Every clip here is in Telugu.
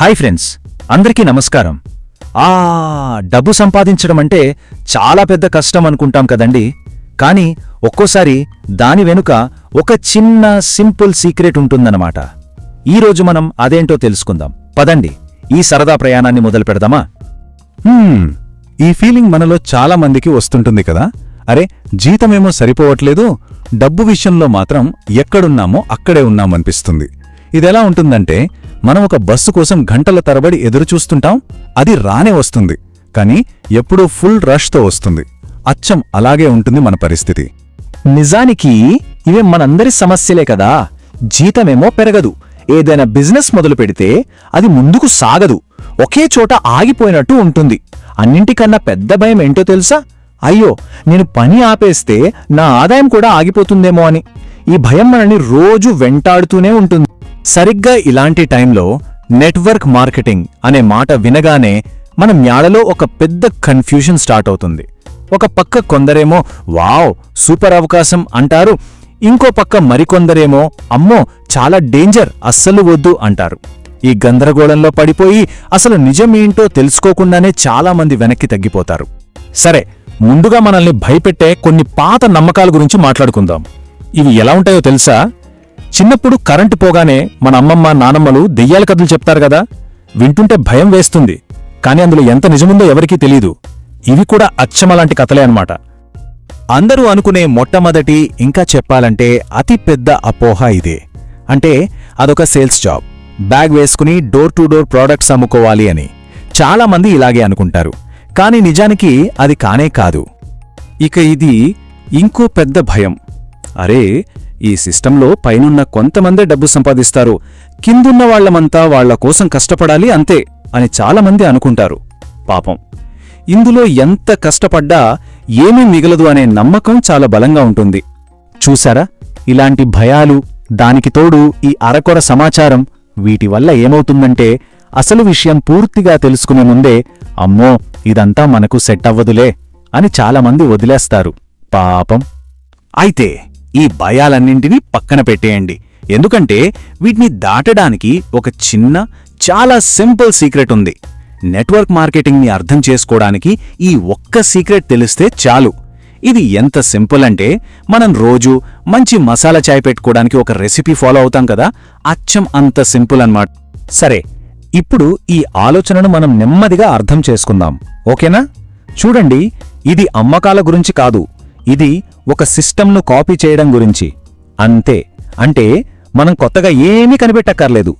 హాయ్ ఫ్రెండ్స్, అందరికీ నమస్కారం. డబ్బు సంపాదించడం అంటే చాలా పెద్ద కష్టం అనుకుంటాం కదండి. కానీ ఒక్కోసారి దాని వెనుక ఒక చిన్న సింపుల్ సీక్రెట్ ఉంటుందన్నమాట. ఈరోజు మనం అదేంటో తెలుసుకుందాం. పదండి, ఈ సరదా ప్రయాణాన్ని మొదలు పెడదామా? ఈ ఫీలింగ్ మనలో చాలా మందికి వస్తుంటుంది కదా. అరే, జీతమేమో సరిపోవట్లేదు, డబ్బు విషయంలో మాత్రం ఎక్కడున్నామో అక్కడే ఉన్నామనిపిస్తుంది. ఇదెలా ఉంటుందంటే, మనం ఒక బస్సు కోసం గంటల తరబడి ఎదురుచూస్తుంటాం, అది రానే వస్తుంది, కానీ ఎప్పుడూ ఫుల్ రష్తో వస్తుంది. అచ్చం అలాగే ఉంటుంది మన పరిస్థితి. నిజానికి ఇవే మనందరి సమస్యలే కదా. జీతమేమో పెరగదు, ఏదైనా బిజినెస్ మొదలు పెడితే అది ముందుకు సాగదు, ఒకే చోట ఆగిపోయినట్టు ఉంటుంది. అన్నింటికన్నా పెద్ద భయం ఏంటో తెలుసా? అయ్యో, నేను పని ఆపేస్తే నా ఆదాయం కూడా ఆగిపోతుందేమో అని. ఈ భయం మనల్ని రోజు వెంటాడుతూనే ఉంటుంది. సరిగ్గా ఇలాంటి టైంలో నెట్వర్క్ మార్కెటింగ్ అనే మాట వినగానే మన మ్యాడలో ఒక పెద్ద కన్ఫ్యూజన్ స్టార్ట్ అవుతుంది. ఒక పక్క కొందరేమో వావ్ సూపర్ అవకాశం అంటారు, ఇంకో పక్క మరికొందరేమో అమ్మో చాలా డేంజర్, అస్సలు వద్దు అంటారు. ఈ గందరగోళంలో పడిపోయి అసలు నిజమేంటో తెలుసుకోకుండానే చాలామంది వెనక్కి తగ్గిపోతారు. సరే, ముందుగా మనల్ని భయపెట్టే కొన్ని పాత నమ్మకాల గురించి మాట్లాడుకుందాం. ఇవి ఎలా ఉంటాయో తెలుసా? చిన్నప్పుడు కరెంటు పోగానే మన అమ్మమ్మ నానమ్మలు దెయ్యాల కథలు చెప్తారు కదా. వింటుంటే భయం వేస్తుంది, కాని అందులో ఎంత నిజముందో ఎవరికీ తెలీదు. ఇవి కూడా అచ్చమలాంటి కథలే అన్నమాట. అందరూ అనుకునే మొట్టమొదటి, ఇంకా చెప్పాలంటే అతి పెద్ద అపోహ ఇదే. అంటే అదొక సేల్స్ జాబ్, బ్యాగ్ వేసుకుని డోర్ టు డోర్ ప్రోడక్ట్స్ అమ్ముకోవాలి అని. చాలామంది ఇలాగే అనుకుంటారు, కాని నిజానికి అది కానే కాదు. ఇక ఇది ఇంకో పెద్ద భయం. అరే, ఈ సిస్టంలో పైనున్న కొంతమందే డబ్బు సంపాదిస్తారు, కిందున్న వాళ్లమంతా వాళ్ల కోసం కష్టపడాలి అంతే అని చాలామంది అనుకుంటారు. పాపం, ఇందులో ఎంత కష్టపడ్డా ఏమీ మిగలదు అనే నమ్మకం చాలా బలంగా ఉంటుంది. చూసారా, ఇలాంటి భయాలు, దానికి తోడు ఈ అరకొర సమాచారం, వీటి వల్ల ఏమవుతుందంటే అసలు విషయం పూర్తిగా తెలుసుకునే ముందే అమ్మో ఇదంతా మనకు సెట్ అవ్వదులే అని చాలామంది వదిలేస్తారు. పాపం. అయితే ఈ భయాలన్నింటినీ పక్కన పెట్టేయండి, ఎందుకంటే వీటిని దాటడానికి ఒక చిన్న, చాలా సింపుల్ సీక్రెట్ ఉంది. నెట్వర్క్ మార్కెటింగ్ని అర్థం చేసుకోవడానికి ఈ ఒక్క సీక్రెట్ తెలిస్తే చాలు. ఇది ఎంత సింపుల్ అంటే, మనం రోజూ మంచి మసాలా చాయ్ పెట్టుకోవడానికి ఒక రెసిపీ ఫాలో అవుతాం కదా, అచ్చం అంత సింపుల్ అన్నమాట. సరే, ఇప్పుడు ఈ ఆలోచనను మనం నెమ్మదిగా అర్థం చేసుకుందాం, ఓకేనా? చూడండి, ఇది అమ్మకాల గురించి కాదు, ఇది ఒక సిస్టమ్ను కాపీ చేయడం గురించి. అంతే. అంటే మనం కొత్తగా ఏమీ కనిపెట్టక్కర్లేదు.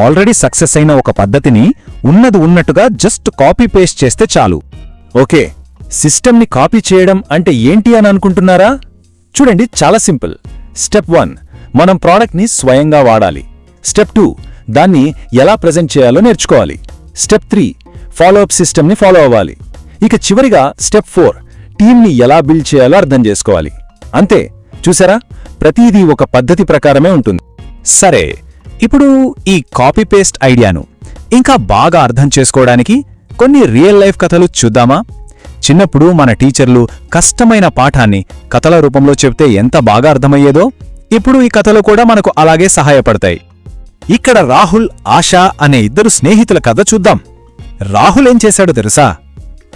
ఆల్రెడీ సక్సెస్ అయిన ఒక పద్ధతిని ఉన్నది ఉన్నట్టుగా జస్ట్ కాపీ పేస్ట్ చేస్తే చాలు. ఓకే, సిస్టమ్ని కాపీ చేయడం అంటే ఏంటి అని అనుకుంటున్నారా? చూడండి, చాలా సింపుల్. స్టెప్ 1, మనం ప్రోడక్ట్ని స్వయంగా వాడాలి. స్టెప్ 2, దాన్ని ఎలా ప్రెజెంట్ చేయాలో నేర్చుకోవాలి. స్టెప్ 3, ఫాలోఅప్ సిస్టమ్ని ఫాలో అవ్వాలి. ఇక చివరిగా స్టెప్ 4, టీమ్ని ఎలా బిల్డ్ చేయాలో అర్థం చేసుకోవాలి. అంతే. చూసారా, ప్రతిదీ ఒక పద్ధతి ప్రకారమే ఉంటుంది. సరే, ఇప్పుడు ఈ కాపీ పేస్ట్ ఐడియాను ఇంకా బాగా అర్థం చేసుకోవడానికి కొన్ని రియల్ లైఫ్ కథలు చూద్దామా? చిన్నప్పుడు మన టీచర్లు కష్టమైన పాఠాన్ని కథల రూపంలో చెప్తే ఎంత బాగా అర్థమయ్యేదో, ఇప్పుడు ఈ కథలు కూడా మనకు అలాగే సహాయపడతాయి. ఇక్కడ రాహుల్, ఆశా అనే ఇద్దరు స్నేహితుల కథ చూద్దాం. రాహుల్ ఏం చేశాడో తెలుసా?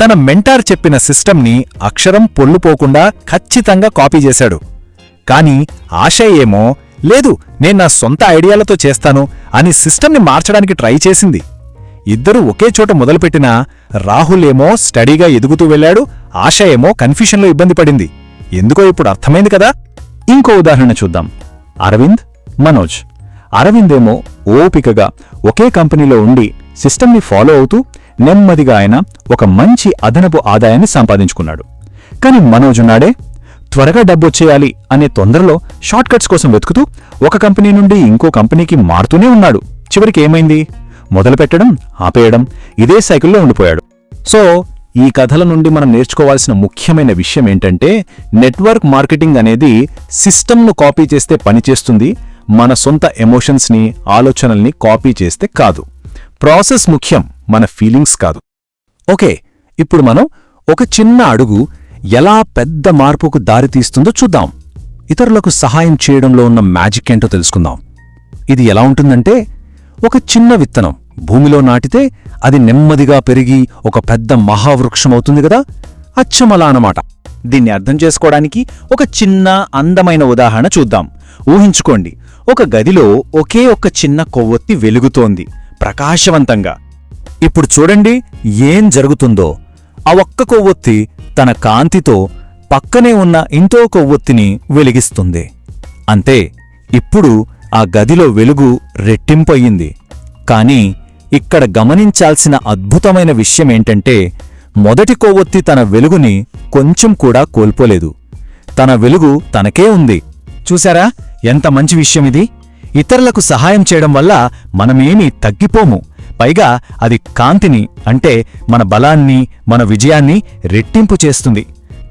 తన మెంటార్ చెప్పిన సిస్టమ్ని అక్షరం పొల్లుపోకుండా ఖచ్చితంగా కాపీ చేశాడు. కాని ఆశ ఏమో, లేదు నేను నా సొంత ఐడియాలతో చేస్తాను అని సిస్టమ్ని మార్చడానికి ట్రై చేసింది. ఇద్దరూ ఒకే చోట మొదలుపెట్టినా రాహుల్ ఏమో స్టడీగా ఎదుగుతూ వెళ్లాడు, ఆశ ఏమో కన్ఫ్యూషన్లో ఇబ్బంది పడింది. ఎందుకో ఇప్పుడు అర్థమైంది కదా. ఇంకో ఉదాహరణ చూద్దాం. అరవింద్, మనోజ్. అరవింద్ ఏమో ఓపికగా ఒకే కంపెనీలో ఉండి సిస్టమ్ని ఫాలో అవుతూ నెమ్మదిగా ఆయన ఒక మంచి అదనపు ఆదాయాన్ని సంపాదించుకున్నాడు. కాని మనోజ్ ఉన్నాడే, త్వరగా డబ్బొచ్చేయాలి అనే తొందరలో షార్ట్కట్స్ కోసం వెతుకుతూ ఒక కంపెనీ నుండి ఇంకో కంపెనీకి మారుతూనే ఉన్నాడు. చివరికి ఏమైంది? మొదలుపెట్టడం, ఆపేయడం, ఇదే సైకిల్లో ఉండిపోయాడు. సో ఈ కథల నుండి మనం నేర్చుకోవాల్సిన ముఖ్యమైన విషయం ఏంటంటే, నెట్వర్క్ మార్కెటింగ్ అనేది సిస్టమ్ను కాపీ చేస్తే పనిచేస్తుంది, మన సొంత ఎమోషన్స్ని, ఆలోచనల్ని కాపీ చేస్తే కాదు. ప్రాసెస్ ముఖ్యం, మన ఫీలింగ్స్ కాదు. ఓకే, ఇప్పుడు మనం ఒక చిన్న అడుగు ఎలా పెద్ద మార్పుకు దారితీస్తుందో చూద్దాం. ఇతరులకు సహాయం చేయడంలో ఉన్న మ్యాజిక్ ఏంటో తెలుసుకుందాం. ఇది ఎలా ఉంటుందంటే, ఒక చిన్న విత్తనం భూమిలో నాటితే అది నెమ్మదిగా పెరిగి ఒక పెద్ద మహావృక్షమవుతుంది కదా, అచ్చమలా అన్నమాట. దీన్ని అర్థం చేసుకోవడానికి ఒక చిన్న అందమైన ఉదాహరణ చూద్దాం. ఊహించుకోండి, ఒక గదిలో ఒకే ఒక్క చిన్న కొవ్వొత్తి వెలుగుతోంది ప్రకాశవంతంగా. ఇప్పుడు చూడండి ఏం జరుగుతుందో. ఆ ఒక్క కొవ్వొత్తి తన కాంతితో పక్కనే ఉన్న ఇంకో కొవ్వొత్తిని వెలిగిస్తుంది. అంతే, ఇప్పుడు ఆ గదిలో వెలుగు రెట్టింపయ్యింది. కాని ఇక్కడ గమనించాల్సిన అద్భుతమైన విషయమేంటంటే, మొదటి కొవ్వొత్తి తన వెలుగుని కొంచెం కూడా కోల్పోలేదు. తన వెలుగు తనకే ఉంది. చూశారా ఎంత మంచి విషయమిది? ఇతరులకు సహాయం చేయడం వల్ల మనమేమీ తగ్గిపోము. పైగా అది కాంతిని, అంటే మన బలాన్ని, మన విజయాన్ని రెట్టింపు చేస్తుంది.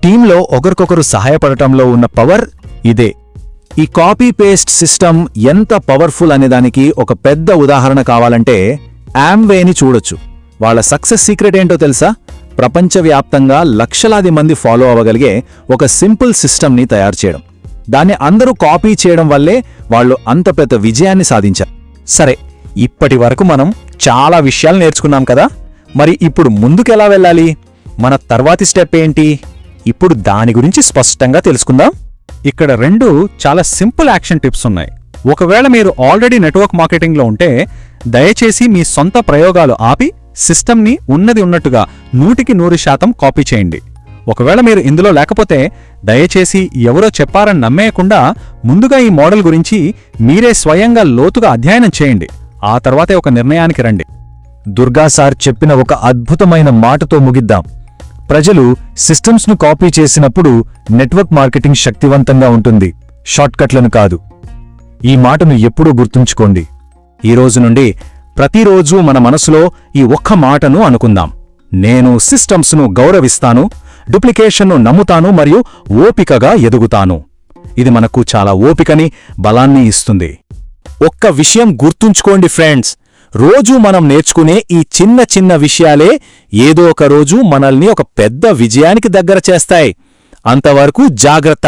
టీంలో ఒకరికొకరు సహాయపడటంలో ఉన్న పవర్ ఇదే. ఈ కాపీ పేస్ట్ సిస్టమ్ ఎంత పవర్ఫుల్ అనేదానికి ఒక పెద్ద ఉదాహరణ కావాలంటే యామ్వేని చూడొచ్చు. వాళ్ళ సక్సెస్ సీక్రెట్ ఏంటో తెలుసా? ప్రపంచవ్యాప్తంగా లక్షలాది మంది ఫాలో అవ్వగలిగే ఒక సింపుల్ సిస్టమ్ని తయారు చేయడం. దాన్ని అందరూ కాపీ చేయడం వల్లే వాళ్ళు అంత పెద్ద విజయాన్ని సాధించారు. సరే, ఇప్పటి వరకు మనం చాలా విషయాలు నేర్చుకున్నాం కదా, మరి ఇప్పుడు ముందుకెలా వెళ్ళాలి? మన తర్వాతి స్టెప్ ఏంటి? ఇప్పుడు దాని గురించి స్పష్టంగా తెలుసుకుందాం. ఇక్కడ 2 చాలా సింపుల్ యాక్షన్ టిప్స్ ఉన్నాయి. ఒకవేళ మీరు ఆల్రెడీ నెట్వర్క్ మార్కెటింగ్లో ఉంటే దయచేసి మీ సొంత ప్రయోగాలు ఆపి సిస్టమ్ని ఉన్నది ఉన్నట్టుగా 100% కాపీ చేయండి. ఒకవేళ మీరు ఇందులో లేకపోతే దయచేసి ఎవరో చెప్పారని నమ్మేయకుండా ముందుగా ఈ మోడల్ గురించి మీరే స్వయంగా లోతుగా అధ్యయనం చేయండి. ఆ తర్వాతే ఒక నిర్ణయానికి రండి. దుర్గా సార్ చెప్పిన ఒక అద్భుతమైన మాటతో ముగిద్దాం. ప్రజలు సిస్టమ్స్ను కాపీ చేసినప్పుడు నెట్వర్క్ మార్కెటింగ్ శక్తివంతంగా ఉంటుంది, షార్ట్కట్లను కాదు. ఈ మాటను ఎప్పుడూ గుర్తుంచుకోండి. ఈ రోజు నుండి ప్రతిరోజూ మన మనసులో ఈ ఒక్క మాటను అనుకుందాం. నేను సిస్టమ్స్ను గౌరవిస్తాను, డూప్లికేషన్ను నమ్ముతాను మరియు ఓపికగా ఎదుగుతాను. ఇది మనకు చాలా ఓపికని, బలాన్ని ఇస్తుంది. ఒక్క విషయం గుర్తుంచుకోండి ఫ్రెండ్స్, రోజూ మనం నేర్చుకునే ఈ చిన్న చిన్న విషయాలే ఏదో ఒక రోజు మనల్ని ఒక పెద్ద విజయానికి దగ్గర చేస్తాయి. అంతవరకు జాగ్రత్త.